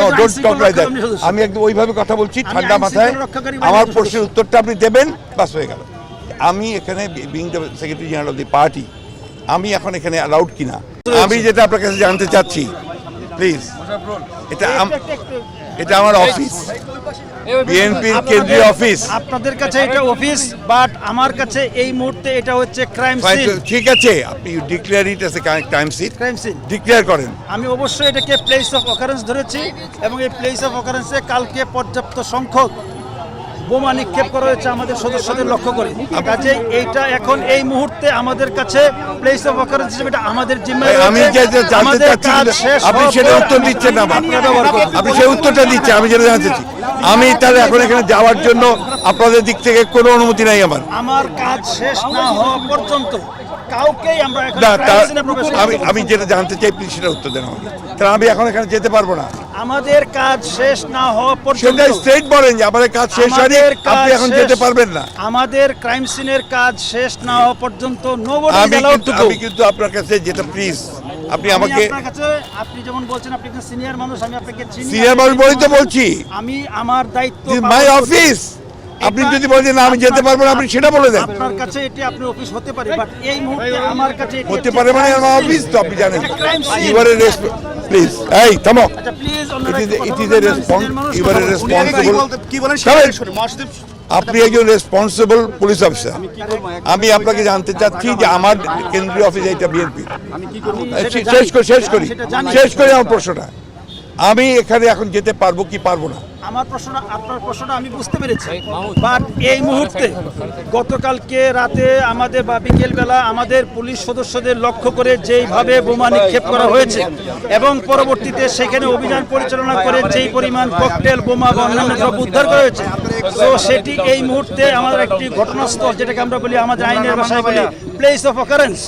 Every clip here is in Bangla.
No don't talk like that. আমি একদম ওইভাবে কথা বলছি ঠান্ডা মাথায়। আমার প্রশ্নের উত্তরটা আপনি দেবেন, বাস হয়ে গেল। আমি এখানে being the secretary general of the party, আমি এখন এখানে অ্যালাউড কিনা আমি যেটা আপনার কাছে জানতে চাচ্ছি, প্লিজ। এটা আমার অফিস, বিএনপির কেন্দ্রীয় অফিস। আপনাদের কাছে এটা অফিস, বাট আমার কাছে এই মুহূর্তে এটা হচ্ছে ক্রাইম সিন। ঠিক আছে, আপনি you declare it as a crime scene, declare করেন। আমি অবশ্যই এটাকে প্লেস অফ অকারেন্স ধরেছি এবং এই প্লেস অফ অকারেন্সে কালকে পর্যাপ্ত সংখ্যক বোমা নিক্ষেপ করা হয়েছে আমাদের সদস্যদের লক্ষ্য করে। কাজে এইটা এখন এই মুহূর্তে আমাদের কাছে প্লেস অফ অকারেন্স হিসেবে এটা আমাদের জিম্মায়। আমি জানতে চাচ্ছি আপনি সেটা উত্তর দিচ্ছেন না, আপনি সেই উত্তরটা দিচ্ছেন। আমি যেটা জানতে চাচ্ছি, আমি তাহলে এখন এখানে যাওয়ার জন্য আপনাদের দিক থেকে কোনো অনুমতি নাই আমার কাজ শেষ না হওয়া পর্যন্ত কাউকেই আমরা আমি যেটা জানতে চাই প্লিজ সেটা উত্তর দেন আমাকে। কারণ আমি এখন এখানে যেতে পারবো না। আমাদের কাজ শেষ না হওয়া পর্যন্ত স্ট্রেট বলেন যে আমাদের কাজ শেষ হয়নি, আপনি এখন যেতে পারবেন না। আমাদের ক্রাইম সিনের কাজ শেষ না হওয়া পর্যন্ত আমি কিন্তু আপনার কাছে যেটা প্লিজ আপনি আমাকে, আপনি যেমন বলছেন আপনি সিনিয়র মানুষ, আমি আপনাকে সিনিয়র মানুষ বলেই তো বলছি। আমি আমার দায়িত্ব, মাই অফিস। আপনি যদি বলেন আমি যেতে পারবো না, আপনি সেটা বলে দেন। আপনার কাছে এটি আপনি অফিস হতে পারে, বাট এই মুহূর্তে আমার কাছে হতে পারে মানে আমার অফিস তো আপনি জানেন। ইউআর এ প্লিজ, এই থামো। আচ্ছা please, it is a response, you're a responsible. কি বলেন আপনি একজন রেসপন্সিবল পুলিশ অফিসার। আমি আপনাকে জানতে চাচ্ছি যে আমার কেন্দ্রীয় অফিস এটা বিএনপি। শেষ করি আমার প্রশ্নটা। আমি এখানে এখন যেতে পারবো কি পারবো না? আমার প্রশ্নটা, আপনার প্রশ্নটা আমি বুঝতে পেরেছি, বাট এই মুহূর্তে গতকালকে রাতে আমাদের বা বিকেলবেলা আমাদের পুলিশ সদস্যদের লক্ষ্য করে যেইভাবে বোমা নিক্ষেপ করা হয়েছে এবং পরবর্তীতে সেখানে অভিযান পরিচালনা করে যেই পরিমাণ ককটেল বোমা বা অন্যান্য দ্রব্য উদ্ধার করা হয়েছে, তো সেটি এই মুহূর্তে আমাদের একটি ঘটনাস্থল, যেটাকে আমরা বলি আমাদের আইনের ভাষায় বলি প্লেস অফ অকারেন্স।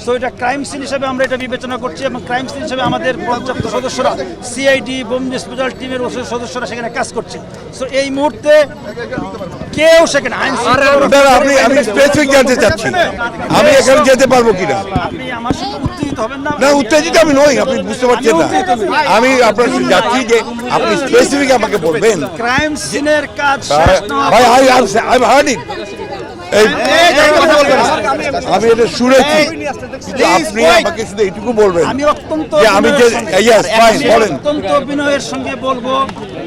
সো এটা ক্রাইম সিন হিসেবে আমরা এটা বিবেচনা করছি এবং ক্রাইম সিন হিসেবে আমাদের পর্যাপ্ত সদস্যরা, সিআইডি বোম ডিসপোজাল টিমের সদস্যরা সেখানে কাজ করছে। সো এই মুহূর্তে কেউ সেখানে আমি স্পেসিফিক জানতে চাচ্ছি আমি এখানে যেতে পারবো কিনা। আপনি আমার সাথে উত্তেজিত হবেন না। না, উত্তেজিত আমি নই, আপনি বুঝতে পারছেন না। আমি আপনার যাচ্ছি যে আপনি স্পেসিফিক আমাকে বলবেন। ক্রাইম সিনের কাজ ভাই, আই হার্ড ইট। আমি এটা শুনেছি, আপনি আমাকে শুধু এইটুকু বলবেন। আমি অত্যন্ত অত্যন্ত বিনয়ের সঙ্গে বলবো,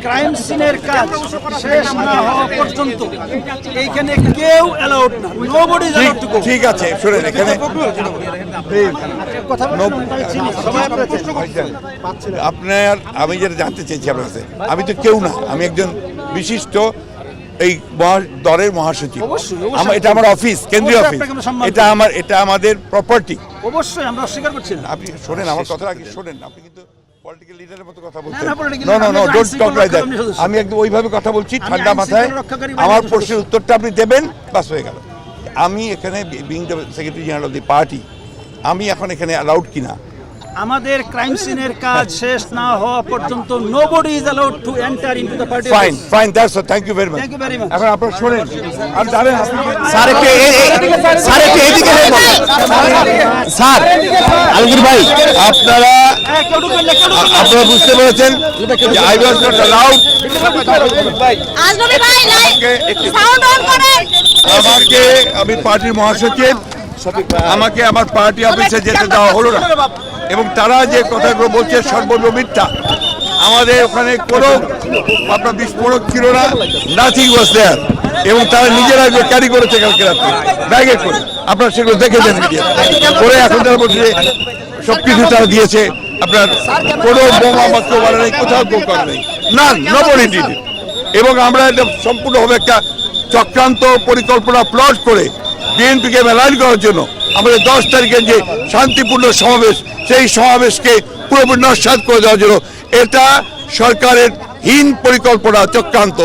ক্রাইম সিনের কাজ শেষ না হওয়া পর্যন্ত এইখানে কেউ অ্যালাউড না, nobody is allowed to go. ঠিক আছে, শুনেন এখানে আপনার, আমি যেটা জানতে চাইছি আপনার কাছে, আমি তো কেউ না, আমি একজন বিশিষ্ট এই দলের মহাসচিব। এটা আমার অফিস, কেন্দ্রীয় অফিস, এটা আমাদের প্রপার্টি। অবশ্যই আমরা অস্বীকার করছি না। আপনি শোনেন আমার কথাটা, আগে শোনেন। আপনি কিন্তু পলিটিক্যাল লিডারের মতো কথা বলছেন। No don't talk like that. আমি একদম ওইভাবে কথা বলছি ঠান্ডা মাথায়। আমার প্রশ্নের উত্তরটা আপনি দেবেন, বাস হয়ে গেল। আমি এখানে being the secretary general of the party, আমি এখন এখানে অ্যালাউড কিনা আমাদের ক্রাইম সিনের কাজ শেষ না হওয়া পর্যন্ত nobody is allowed to enter into the party. Fine, that's all. Thank you very much. এখন আপনারা শুনেন আর জানেন, স্যার একটু এদিকে স্যার আলমগীর ভাই, আপনারা বুঝতে পেরেছেন যে আই ওয়াজ নট অ্যালাউড। আমাকে, আমি পার্টির মহাসচিব, আমাকে আমার পার্টি অফিসে যেতে দেওয়া হলো না এবং তারা যে কথাগুলো বলছে সর্বত্র মিথ্যা। আমাদের ওখানে কোনো আপনার বিস্ফোরক ছিল না, নাথিং ওয়াজ দেয়ার। এবং তারা নিজেরা ক্যারি করেছে কালকে রাত্রে ব্যাগে করে। আপনারা সেগুলো দেখেছেন করে। এখন তারা বলছে সব কিছু তারা দিয়েছে, আপনার কোনো বোমা মাত্র মারা নেই, কোথাও কেউ করা নেই, না, নবডি ডিড ইট। এবং আমরা এটা সম্পূর্ণভাবে একটা চক্রান্ত পরিকল্পনা প্লট করে বিএনপিকে মেলাইন করার জন্য আমাদের 10 তারিখের যে শান্তিপূর্ণ সমাবেশ, সেই সমাবেশকে পুরোপুরি নস্যাৎ করে দেওয়ার জন্য এটা সরকারের হীন পরিকল্পনা, চক্রান্ত।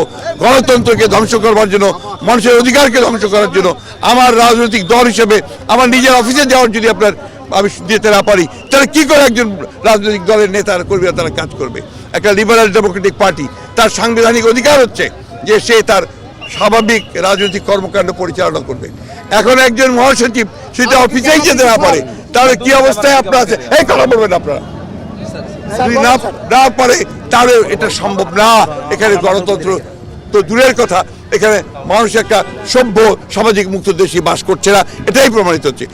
গণতন্ত্রকে ধ্বংস করবার জন্য, মানুষের অধিকারকে ধ্বংস করার জন্য আমার রাজনৈতিক দল হিসেবে আমার নিজের অফিসে যাওয়ার যদি আমি যেতে না পারি, তাহলে কি করে একজন রাজনৈতিক দলের নেতারা কর্মীরা তারা কাজ করবে? একটা লিবারাল ডেমোক্রেটিক পার্টি, তার সাংবিধানিক অধিকার হচ্ছে যে সে তার স্বাভাবিক রাজনৈতিক কর্মকাণ্ড পরিচালনা করবে। এখন একজন মহাসচিব সেটা অফিসেই যেতে না পারে, তাহলে কি অবস্থায় আপনারা আছে? এই কথা বলবেন আপনারা। যদি না পারে তাহলে এটা সম্ভব না। এখানে গণতন্ত্র তো দূরের কথা, এখানে মানুষ একটা সভ্য সামাজিক মুক্ত দেশে বাস করছে না, এটাই প্রমাণিত হচ্ছে।